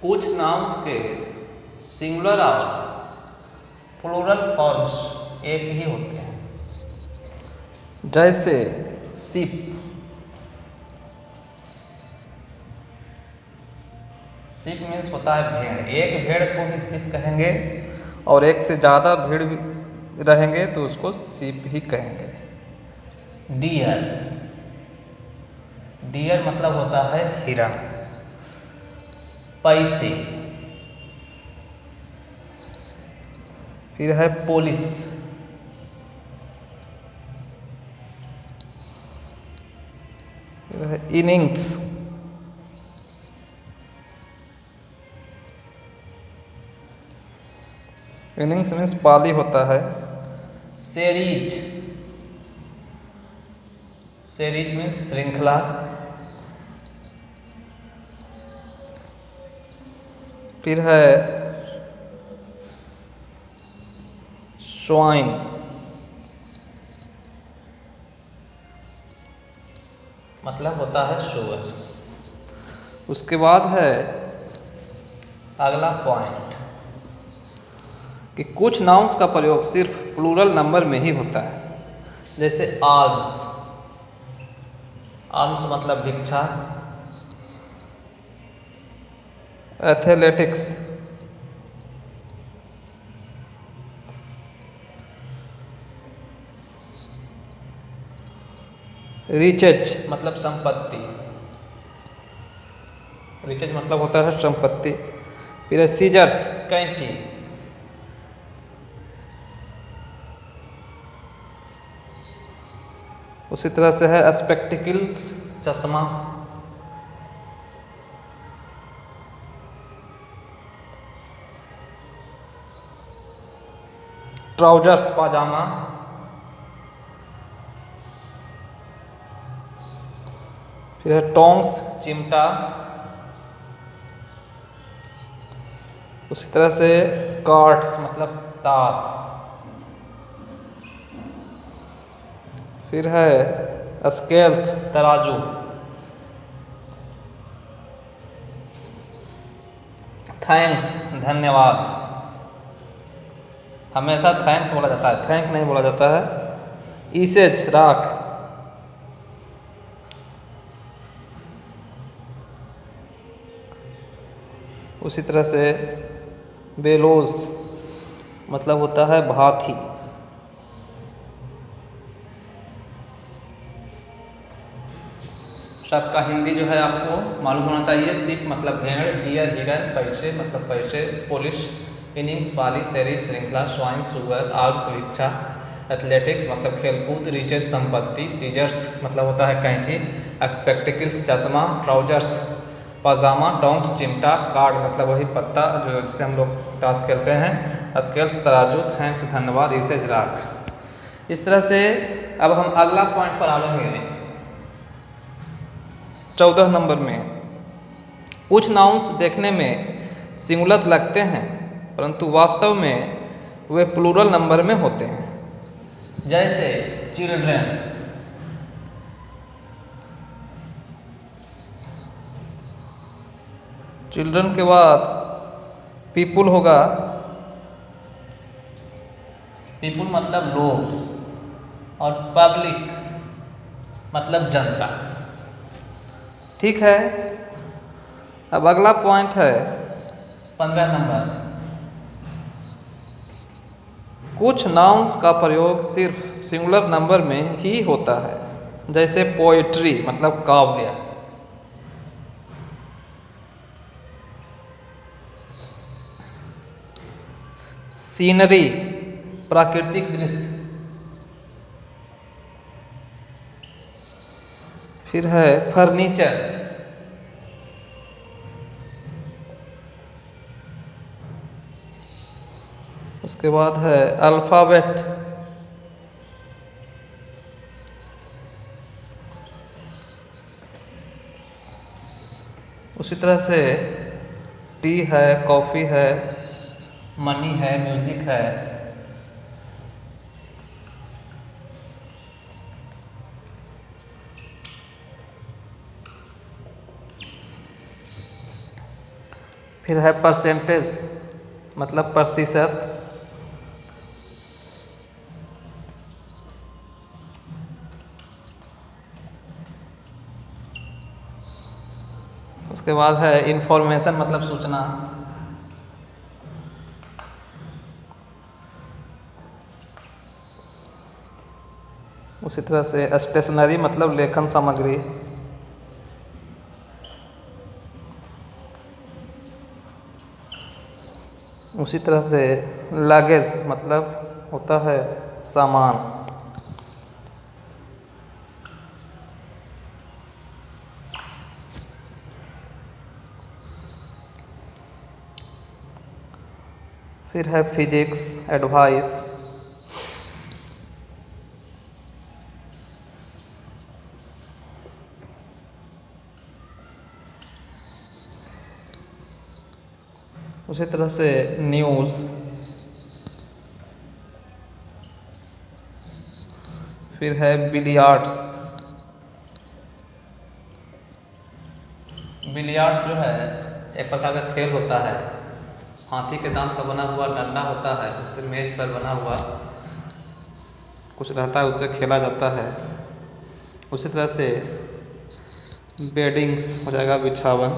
कुछ नाउन्स के सिंगुलर और प्लूरल फॉर्म्स एक ही होते हैं। जैसे शिप, शिप मीन्स होता है भेड़। एक भेड़ को भी शिप कहेंगे और एक से ज़्यादा भेड़ भी रहेंगे तो उसको शिप ही कहेंगे। डियर, डियर मतलब होता है हिरण। पैसे, फिर है पुलिस, फिर है इनिंग्स, इनिंग्स मीन्स पाली होता है। सीरीज, सीरीज मीन्स श्रृंखला। फिर है स्वाइन, मतलब होता है शुअर। उसके बाद है अगला पॉइंट कि कुछ नाउन्स का प्रयोग सिर्फ प्लूरल नंबर में ही होता है। जैसे आर्म्स, आर्म्स मतलब भिक्षा। एथलेटिक्स, रिचेज मतलब संपत्ति, रिचेज मतलब होता है संपत्ति। फिर सीजर्स, कैंची। उसी तरह से है स्पेक्टिकल्स, चश्मा। ट्राउजर्स, पाजामा। फिर है टोंग्स, चिमटा। उसी तरह से कार्ड्स मतलब ताश। फिर है स्केल्स, तराजू। थैंक्स, धन्यवाद। हमेशा थैंक्स बोला जाता है, थैंक नहीं बोला जाता है। ईसेज, राख। उसी तरह से बेलोज मतलब होता है भाथी। सबका हिंदी जो है आपको मालूम होना चाहिए। शिप मतलब भेड़, डियर हिरण, पैसे मतलब पैसे, पुलिस, इनिंग्स पाली, सीरीज श्रृंखला, स्वाइन सुअर, आर्म्स भिक्षा, एथलेटिक्स मतलब खेलकूद, रिचेज संपत्ति, सीजर्स मतलब होता है कैंची, स्पेक्टिकल्स चश्मा, ट्राउजर्स पजामा, टोंग्स चिमटा, कार्ड मतलब वही पत्ता जो जिससे हम लोग ताश खेलते हैं, स्केल्स तराजू, थैंक्स धन्यवाद, ईसेज राख। इस तरह से अब हम अगला पॉइंट पर आएंगे 14 नंबर में। कुछ नाउन्स देखने में सिंगुलर लगते हैं परंतु वास्तव में वे प्लूरल नंबर में होते हैं। जैसे चिल्ड्रन, चिल्ड्रन के बाद पीपुल होगा। पीपुल मतलब लोग और पब्लिक मतलब जनता। ठीक है, अब अगला पॉइंट है 15 नंबर। कुछ नाउन्स का प्रयोग सिर्फ सिंगुलर नंबर में ही होता है। जैसे पोएट्री मतलब काव्य, सीनरी प्राकृतिक दृश्य, फिर है फर्नीचर, उसके बाद है अल्फ़ाबेट, उसी तरह से टी है, कॉफ़ी है, मनी है, म्यूजिक है। फिर है परसेंटेज मतलब प्रतिशत। उसके बाद है इंफॉर्मेशन मतलब सूचना। उसी तरह से स्टेशनरी मतलब लेखन सामग्री। उसी तरह से लगेज मतलब होता है सामान। फिर है फिजिक्स एडवाइस। उसी तरह से न्यूज़। फिर है बिलियर्ड्स। बिलियर्ड्स जो है एक प्रकार का खेल होता है। हाथी के दांत का बना हुआ डंडा होता है, उससे मेज पर बना हुआ कुछ रहता है, उससे खेला जाता है। उसी तरह से बेडिंग्स हो जाएगा बिछावन।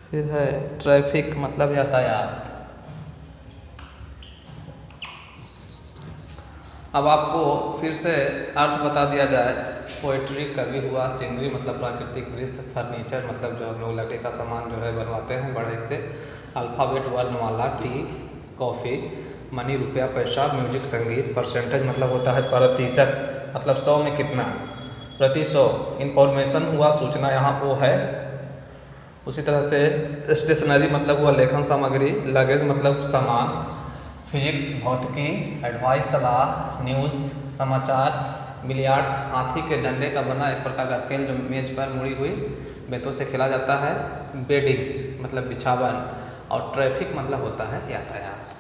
फिर है ट्रैफिक मतलब यातायात। अब आपको फिर से अर्थ बता दिया जाए। पोइट्री कवि हुआ, सीनरी मतलब प्राकृतिक दृश्य, फर्नीचर मतलब जो हम लोग लकड़ी का सामान जो है बनवाते हैं बढ़ई से, अल्फ़ाबेट वर्णमाला, टी कॉफ़ी, मनी रुपया पैसा, म्यूजिक संगीत, परसेंटेज मतलब होता है प्रतिशत मतलब 100 में कितना, प्रति 100। इंफॉर्मेशन हुआ सूचना, यहाँ वो है। उसी तरह से स्टेशनरी मतलब हुआ लेखन सामग्री, लगेज मतलब सामान, फिजिक्स भौतिकी, एडवाइस सलाह, न्यूज़ समाचार, बिलियर्ड्स हाथी के डंडे का बना एक प्रकार का खेल जो मेज पर मुड़ी हुई बेतों से खेला जाता है, बेडिंग्स मतलब बिछावन, और ट्रैफिक मतलब होता है यातायात।